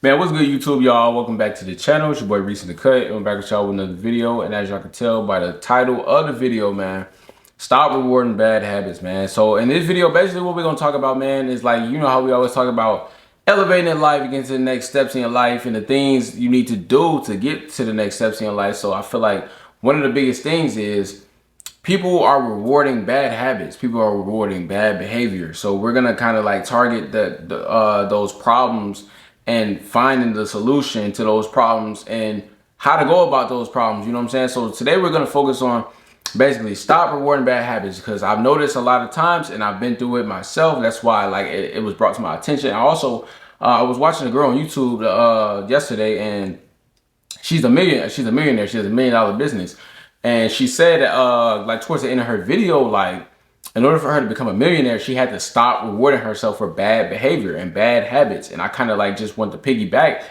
Man, what's good, YouTube, y'all? Welcome back to the channel. It's your boy Reese in the Cut. I'm back with y'all with another video. And as y'all can tell by the title of the video, man, stop rewarding bad habits, man. So in this video, basically what we're gonna talk about, man, is like, you know how we always talk about elevating in life, getting to the next steps in your life and the things you need to do to get to the next steps in your life. So I feel like one of the biggest things is people are rewarding bad habits. People are rewarding bad behavior. So we're gonna kind of like target those problems and finding the solution to those problems and how to go about those problems. You know what I'm saying? So today we're gonna focus on basically stop rewarding bad habits, because I've noticed a lot of times and I've been through it myself. That's why like it was brought to my attention. I also I was watching a girl on YouTube yesterday, and she's a millionaire. She's a millionaire. She has $1 million business. And she said, like towards the end of her video, like in order for her to become a millionaire, she had to stop rewarding herself for bad behavior and bad habits. And I kind of like just went to piggyback.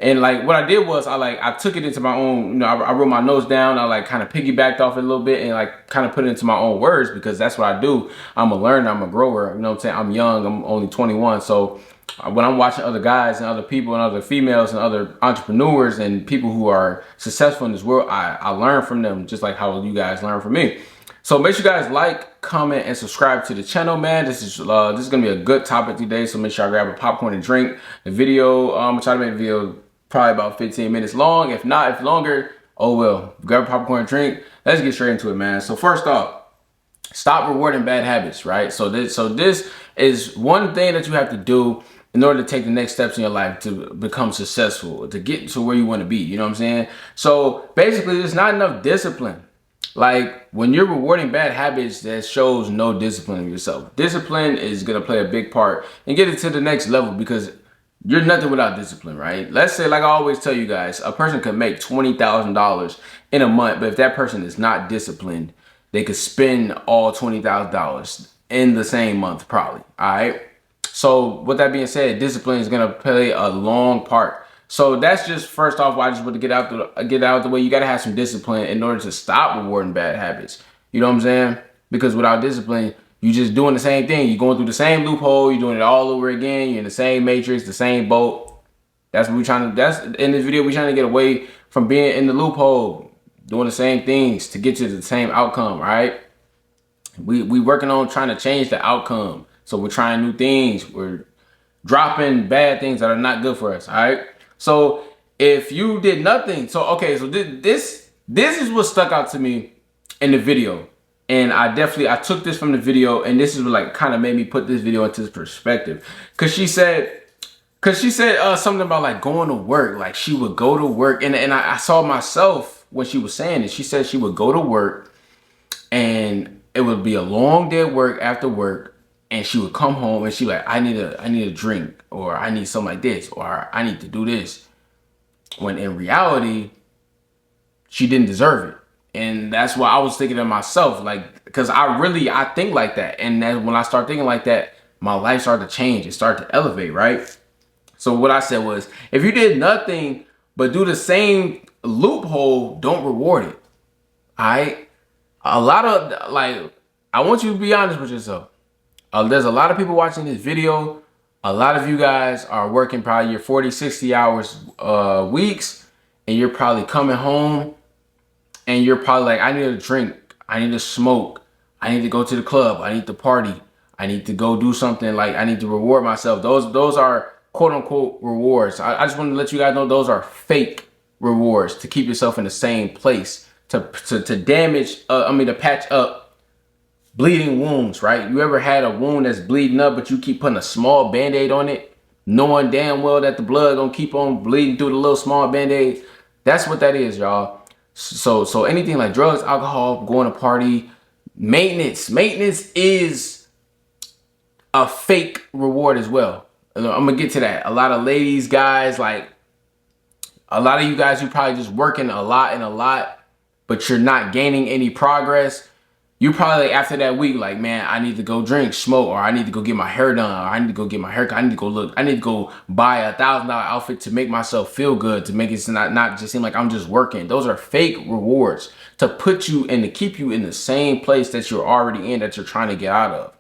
And like what I did was I took it into my own, you know, I wrote my notes down. I like kind of piggybacked off it a little bit and like kind of put it into my own words, because that's what I do. I'm a learner, I'm a grower, you know what I'm saying? I'm young, I'm only 21. So when I'm watching other guys and other people and other females and other entrepreneurs and people who are successful in this world, I learn from them just like how you guys learn from me. So make sure you guys like, comment, and subscribe to the channel, man. This is gonna be a good topic today. So make sure I grab a popcorn and drink. The video, I'm gonna try to make the video probably about 15 minutes long. If not, if longer, oh well. Grab a popcorn and drink. Let's get straight into it, man. So first off, stop rewarding bad habits, right? So this is one thing that you have to do in order to take the next steps in your life to become successful, to get to where you want to be. You know what I'm saying? So basically, there's not enough discipline. Like when you're rewarding bad habits, that shows no discipline in yourself. Discipline is going to play a big part and get it to the next level, because you're nothing without discipline, right? Let's say, like I always tell you guys, a person could make $20,000 in a month, but if that person is not disciplined, they could spend all $20,000 in the same month, probably. All right. So with that being said, discipline is gonna play a long part. So that's just first off why I just want to get out the way. You gotta have some discipline in order to stop rewarding bad habits. You know what I'm saying? Because without discipline, you just doing the same thing. You're going through the same loophole. You're doing it all over again. You're in the same matrix, the same boat. That's what we're trying to. That's in this video. We're trying to get away from being in the loophole, doing the same things to get to the same outcome. Right? We working on trying to change the outcome. So we're trying new things. We're dropping bad things that are not good for us. All right. So if you did nothing, so okay, so this is what stuck out to me in the video, and I took this from the video, and this is what like kind of made me put this video into perspective, because she said something about like going to work. Like she would go to work, and I saw myself when she was saying it. She said she would go to work, and it would be a long day at work after work. And she would come home and she like, I need a drink, or I need something like this, or I need to do this. When in reality, she didn't deserve it. And that's why I was thinking to myself, like, because I think like that. And then when I start thinking like that, my life started to change. It started to elevate, right? So what I said was, if you did nothing but do the same loophole, don't reward it. All right? A lot of, like, I want you to be honest with yourself. There's a lot of people watching this video. A lot of you guys are working probably your 40, 60 hours weeks, and you're probably coming home and you're probably like, I need a drink, I need to smoke, I need to go to the club, I need to party, I need to go do something, like I need to reward myself. Those are quote unquote rewards. I just want to let you guys know those are fake rewards to keep yourself in the same place, to patch up bleeding wounds, right? You ever had a wound that's bleeding up, but you keep putting a small band-aid on it, knowing damn well that the blood gonna keep on bleeding through the little small band-aid? That's what that is, y'all. So anything like drugs, alcohol, going to party, maintenance is a fake reward as well. I'm gonna get to that. A lot of ladies, guys, like a lot of you guys, you probably just working a lot, but you're not gaining any progress. You probably like after that week, like, man, I need to go drink, smoke, or I need to go get my hair done, or I need to go get my haircut. I need to go buy $1,000 outfit to make myself feel good, to make it not just seem like I'm just working. Those are fake rewards to put you and to keep you in the same place that you're already in, that you're trying to get out of.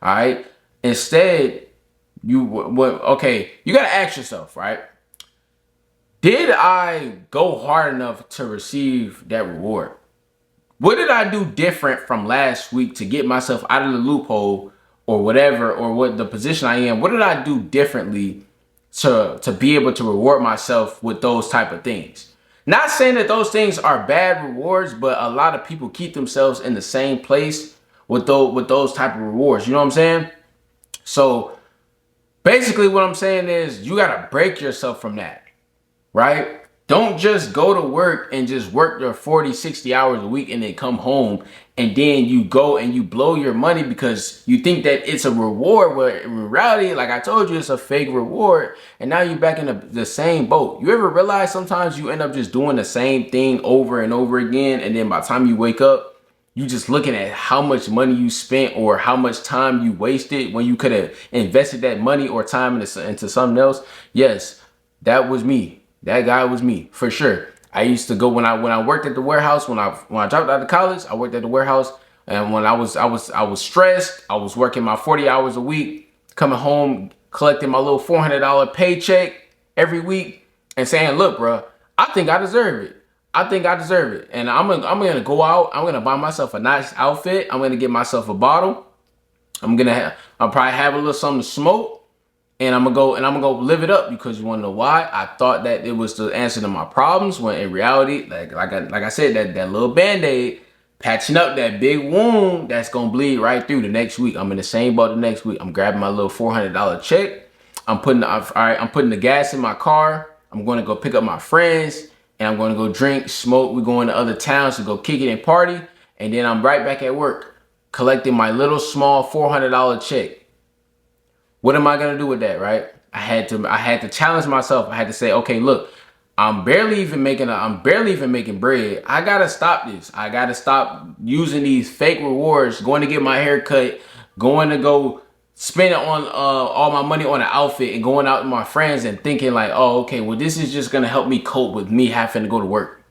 All right. Instead, you gotta ask yourself, right? Did I go hard enough to receive that reward? What did I do different from last week to get myself out of the loophole or whatever, or what the position I am? What did I do differently to be able to reward myself with those type of things? Not saying that those things are bad rewards, but a lot of people keep themselves in the same place with those type of rewards. You know what I'm saying? So basically what I'm saying is you got to break yourself from that, right? Don't just go to work and just work your 40, 60 hours a week and then come home and then you go and you blow your money because you think that it's a reward, where in reality, like I told you, it's a fake reward. And now you're back in the same boat. You ever realize sometimes you end up just doing the same thing over and over again, and then by the time you wake up, you just looking at how much money you spent or how much time you wasted when you could have invested that money or time into something else? Yes, that was me. That guy was me for sure. I used to go when I worked at the warehouse, when I dropped out of college, I worked at the warehouse, and when I was stressed, I was working my 40 hours a week, coming home, collecting my little $400 paycheck every week and saying, "Look, bro, I think I deserve it. I think I deserve it. And I'm gonna go out. I'm gonna buy myself a nice outfit. I'm gonna get myself a bottle. I'll probably have a little something to smoke. And I'm gonna go live it up, because you wanna know why? I thought that it was the answer to my problems, when in reality, like I said, that little Band-Aid patching up that big wound that's gonna bleed right through the next week. I'm in the same boat the next week. I'm grabbing my little $400 check. I'm putting the gas in my car. I'm gonna go pick up my friends, and I'm gonna go drink, smoke. We're going to other towns to go kick it and party, and then I'm right back at work collecting my little small $400 check. What am I gonna do with that, right? I had to challenge myself. I had to say, okay, look, I'm barely even making bread. I gotta stop this. I gotta stop using these fake rewards, going to get my hair cut, going to go spend on all my money on an outfit, and going out with my friends and thinking like, oh, okay, well, this is just gonna help me cope with me having to go to work.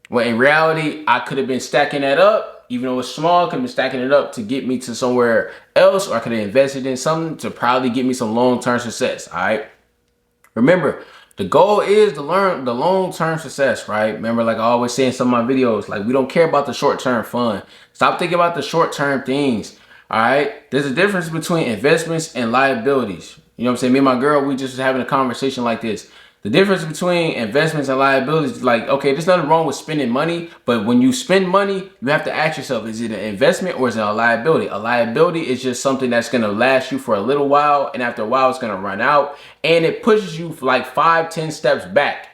Well, in reality, I could have been stacking that up, even though it's small, could have been stacking it up to get me to somewhere else, or I could have invested in something to probably get me some long-term success, all right? Remember, the goal is to learn the long-term success, right? Remember, like I always say in some of my videos, like, we don't care about the short-term fun. Stop thinking about the short-term things, all right? There's a difference between investments and liabilities. You know what I'm saying? Me and my girl, we just was having a conversation like this. The difference between investments and liabilities is like, okay, there's nothing wrong with spending money, but when you spend money, you have to ask yourself, is it an investment or is it a liability? A liability is just something that's gonna last you for a little while, and after a while it's gonna run out, and it pushes you like 5-10 steps back.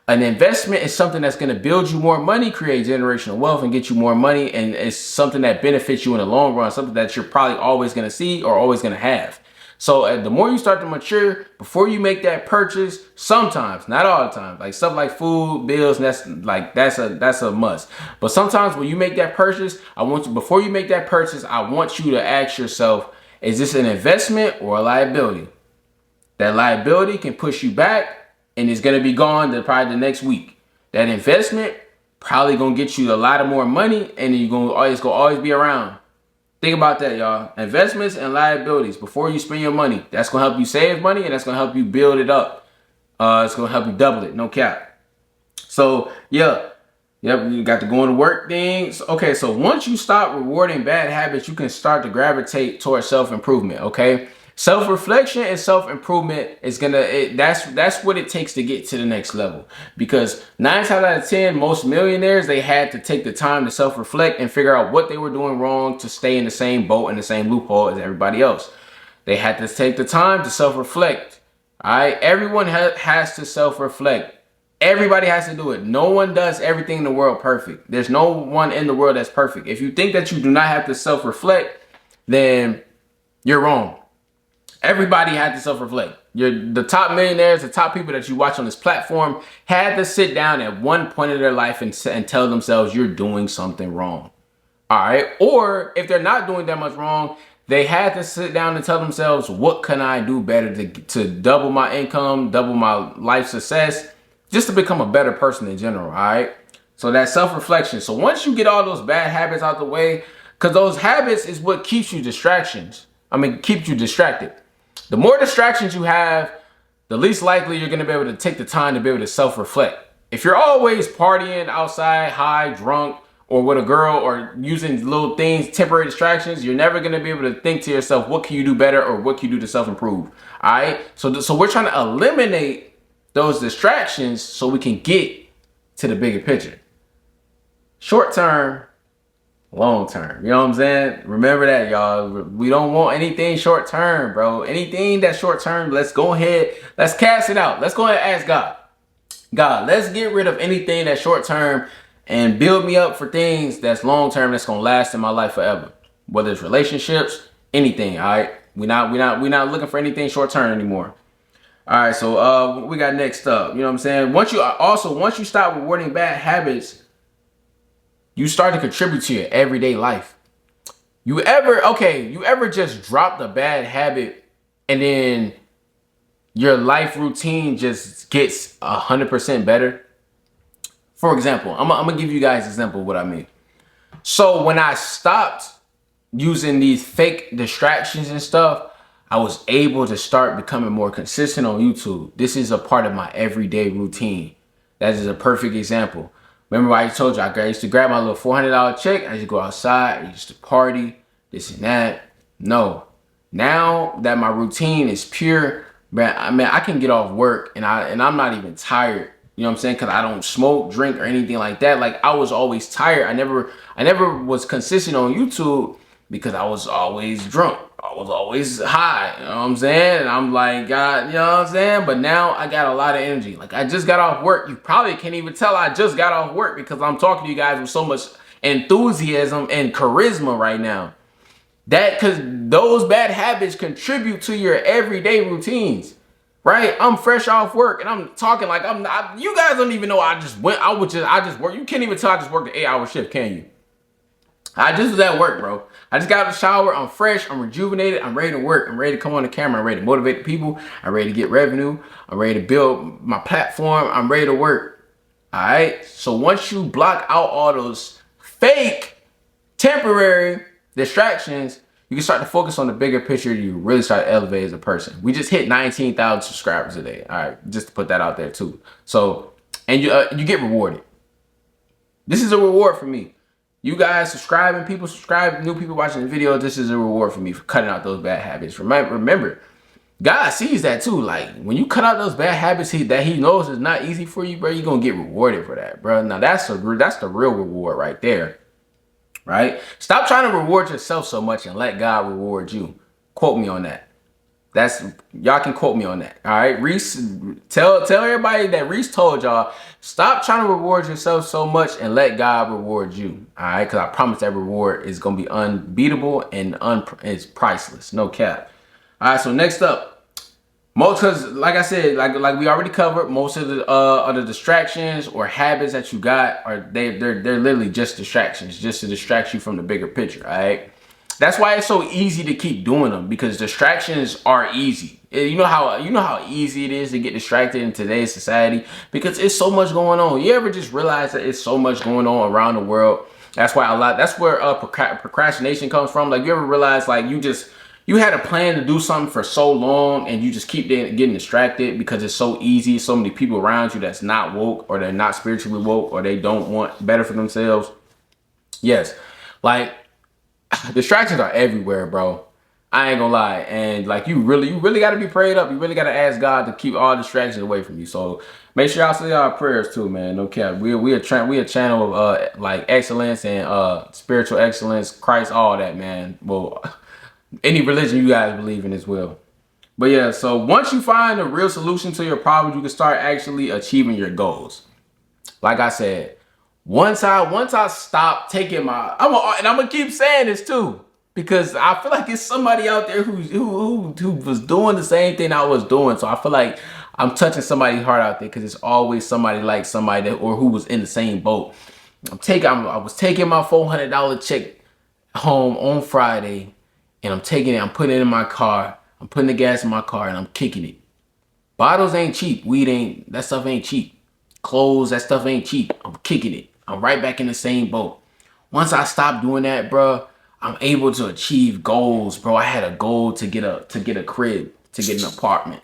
An investment is something that's going to build you more money, create generational wealth, and get you more money, and it's something that benefits you in the long run, something that you're probably always going to see or always going to have. So the more you start to mature, before you make that purchase, sometimes, not all the time, like stuff like food, bills, and that's a must. But sometimes when you make that purchase, before you make that purchase, I want you to ask yourself, is this an investment or a liability? That liability can push you back, and it's gonna be gone probably the next week. That investment probably gonna get you a lot of more money, and you're gonna always be around. Think about that, y'all. Investments and liabilities. Before you spend your money, that's gonna help you save money, and that's gonna help you build it up. It's gonna help you double it, no cap. So yeah, yep, you got the going to work things. Okay, so once you stop rewarding bad habits, you can start to gravitate towards self-improvement. Okay. Self-reflection and self-improvement is that's what it takes to get to the next level. Because 9 times out of 10, most millionaires, they had to take the time to self-reflect and figure out what they were doing wrong to stay in the same boat, in the same loophole as everybody else. They had to take the time to self-reflect. All right, everyone has to self-reflect. Everybody has to do it. No one does everything in the world perfect. There's no one in the world that's perfect. If you think that you do not have to self-reflect, then you're wrong. Everybody had to self-reflect. The top millionaires, the top people that you watch on this platform had to sit down at one point in their life and tell themselves, you're doing something wrong. All right. Or if they're not doing that much wrong, they had to sit down and tell themselves, what can I do better to double my income, double my life success, just to become a better person in general. All right. So that's self-reflection. So once you get all those bad habits out the way, because those habits is what keeps you distracted. The more distractions you have, the least likely you're going to be able to take the time to be able to self-reflect. If you're always partying outside, high, drunk, or with a girl, or using little things, temporary distractions, you're never going to be able to think to yourself, what can you do better, or what can you do to self-improve? All right. So we're trying to eliminate those distractions so we can get to the bigger picture. Short term, long term. You know what I'm saying? Remember that, y'all. We don't want anything short term, bro. Anything that's short term, let's go ahead. Let's cast it out. Let's go ahead and ask God. God, let's get rid of anything that's short term and build me up for things that's long term, that's gonna last in my life forever. Whether it's relationships, anything. All right. We're not looking for anything short term anymore. All right. So what we got next up? You know what I'm saying? Once you stop rewarding bad habits, you start to contribute to your everyday life. You ever just dropped a bad habit and then your life routine just gets 100% better? For example, I'm gonna give you guys an example of what I mean. So when I stopped using these fake distractions and stuff, I was able to start becoming more consistent on YouTube. This is a part of my everyday routine. That is a perfect example. Remember I told you I used to grab my little $400 check. I used to go outside. I used to party, this and that. No. Now that my routine is pure, man, I can get off work and I'm not even tired. You know what I'm saying? Because I don't smoke, drink, or anything like that. Like, I was always tired. I never was consistent on YouTube because I was always drunk. I was always high. You know what I'm saying? And I'm like, God, you know what I'm saying? But now I got a lot of energy. Like, I just got off work. You probably can't even tell I just got off work because I'm talking to you guys with so much enthusiasm and charisma right now. Because those bad habits contribute to your everyday routines. Right? I'm fresh off work and I'm talking like you guys don't even know I just work. You can't even tell I just worked an 8-hour shift, can you? I just was at work, bro. I just got out of the shower. I'm fresh. I'm rejuvenated. I'm ready to work. I'm ready to come on the camera. I'm ready to motivate the people. I'm ready to get revenue. I'm ready to build my platform. I'm ready to work. All right. So once you block out all those fake, temporary distractions, you can start to focus on the bigger picture. You really start to elevate as a person. We just hit 19,000 subscribers today. All right, just to put that out there too. So, and you get rewarded. This is a reward for me. You guys subscribing, people subscribe, new people watching the video. This is a reward for me for cutting out those bad habits. Remember, God sees that too. Like, when you cut out those bad habits that He knows is not easy for you, bro, you're gonna get rewarded for that, bro. Now that's the real reward right there. Right? Stop trying to reward yourself so much and let God reward you. Quote me on that. Y'all can quote me on that. All right. Reese, tell everybody that Reese told y'all, stop trying to reward yourself so much and let God reward you. All right. Because I promise that reward is going to be unbeatable and it's priceless. No cap. All right. So next up. Because like I said, like we already covered, most of the distractions or habits that you got they're literally just distractions, just to distract you from the bigger picture. All right, that's why it's so easy to keep doing them, because distractions are easy. You know how easy it is to get distracted in today's society because it's so much going on. You ever just realize that it's so much going on around the world? That's where procrastination comes from. Like, you ever realize like you had a plan to do something for so long and you just keep getting distracted because it's so easy. So many people around you that's not woke, or they're not spiritually woke, or they don't want better for themselves. Yes. Like, distractions are everywhere, bro. I ain't gonna lie. And like, you really got to be prayed up. You really got to ask God to keep all distractions away from you. So make sure y'all say y'all prayers too, man. No cap. We a channel of like excellence and spiritual excellence, Christ, all that, man. Well, any religion you guys believe in as well. But yeah, so once you find a real solution to your problem, you can start actually achieving your goals. Like I said, once I stop taking I'm gonna keep saying this too, because I feel like it's somebody out there who was doing the same thing I was doing. So I feel like I'm touching somebody's heart out there, because it's always somebody like somebody or who was in the same boat. I was taking my $400 check home on Friday. And I'm taking it, I'm putting it in my car. I'm putting the gas in my car and I'm kicking it. Bottles ain't cheap. Weed that stuff ain't cheap. Clothes, that stuff ain't cheap. I'm kicking it. I'm right back in the same boat. Once I stop doing that, bro, I'm able to achieve goals, bro. I had a goal to get a crib, to get an apartment.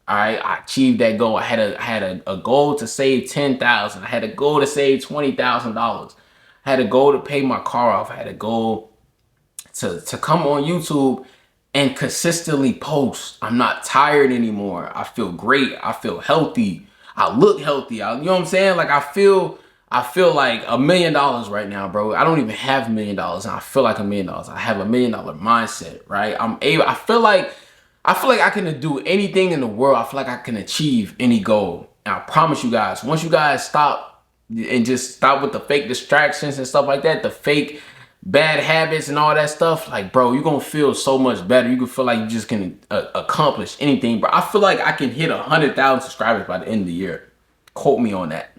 All right, I achieved that goal. I had a goal to save 10,000. I had a goal to save $20,000. I had a goal to pay my car off. I had a goal to come on YouTube and consistently post. I'm not tired anymore. I feel great. I feel healthy. I look healthy. You know what I'm saying? Like I feel like $1,000,000 right now, bro. I don't even have $1,000,000 and I feel like $1,000,000. I have $1,000,000 mindset, right? I feel like I can do anything in the world. I feel like I can achieve any goal. And I promise you guys, once you guys stop and just stop with the fake distractions and stuff like that, the fake bad habits and all that stuff, like, bro, you're gonna feel so much better. You can feel like you just can accomplish anything, bro. I feel like I can hit 100,000 subscribers by the end of the year. Quote me on that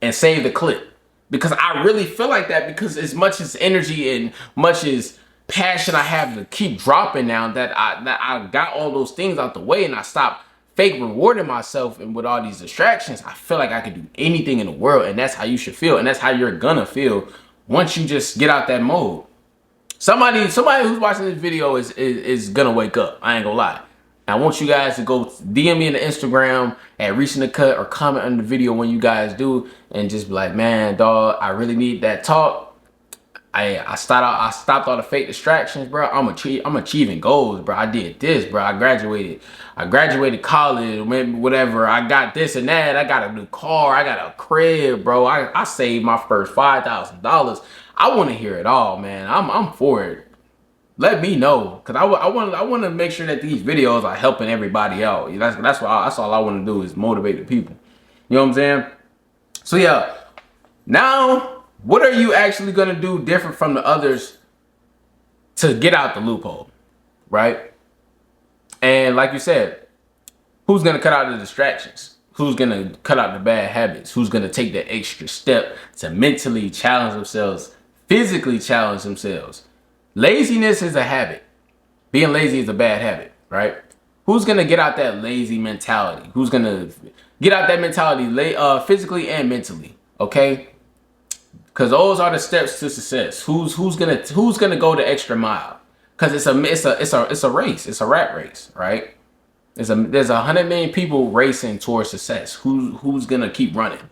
and save the clip, because I really feel like that, because as much as energy and much as passion I have to keep dropping now that I got all those things out the way and I stopped fake rewarding myself and with all these distractions, I feel like I can do anything in the world. And that's how you should feel, and that's how you're gonna feel once you just get out that mode. Somebody who's watching this video is gonna wake up. I ain't gonna lie. I want you guys to go DM me on the Instagram at Reaching the Cut, or comment on the video when you guys do, and just be like, man, dog, I really need that talk. I stopped all the fake distractions, bro. I'm achieving goals, bro. I did this, bro. I graduated college, whatever. I got this and that. I got a new car. I got a crib, bro. I saved my first $5,000. I want to hear it all, man. I'm for it. Let me know, cause I want to make sure that these videos are helping everybody out. That's all I want to do, is motivate the people. You know what I'm saying? So yeah, now what are you actually gonna do different from the others to get out the loophole, right? And like you said, who's gonna cut out the distractions? Who's gonna cut out the bad habits? Who's gonna take the extra step to mentally challenge themselves, physically challenge themselves? Laziness is a habit. Being lazy is a bad habit, right? Who's gonna get out that lazy mentality? Who's gonna get out that mentality physically and mentally, okay? Because those are the steps to success. Who's gonna go the extra mile? Because it's a race. It's a rat race, right? There's 100 million people racing towards success. Who's gonna keep running?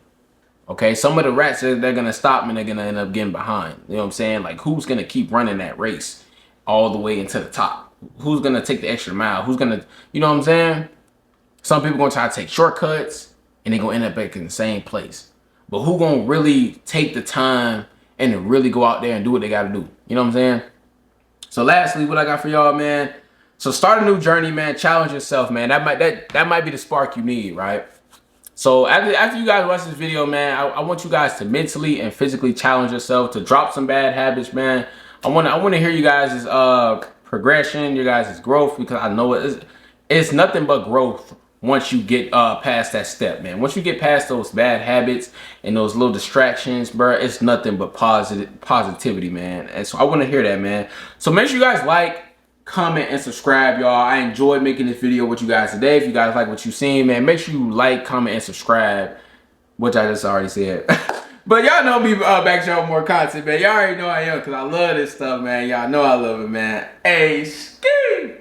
Okay, some of the rats, they're gonna stop and they're gonna end up getting behind. You know what I'm saying? Like, who's gonna keep running that race all the way into the top? Who's gonna take the extra mile? Who's gonna, you know what I'm saying? Some people gonna try to take shortcuts and they're gonna end up back in the same place. But who gonna really take the time and to really go out there and do what they gotta do? You know what I'm saying? So lastly, what I got for y'all, man. So start a new journey, man. Challenge yourself, man. That might be the spark you need, right? So after you guys watch this video, man, I want you guys to mentally and physically challenge yourself to drop some bad habits, man. I want to hear you guys' progression, your guys' growth, because I know it's nothing but growth once you get past that step, man. Once you get past those bad habits and those little distractions, bro, it's nothing but positivity, man. And so I want to hear that, man. So make sure you guys like, comment, and subscribe, y'all. I enjoyed making this video with you guys today. If you guys like what you've seen, man, make sure you like, comment, and subscribe, which I just already said. But y'all know me back to y'all more content, man. Y'all already know I am, because I love this stuff, man. Y'all know I love it, man. Hey, ski!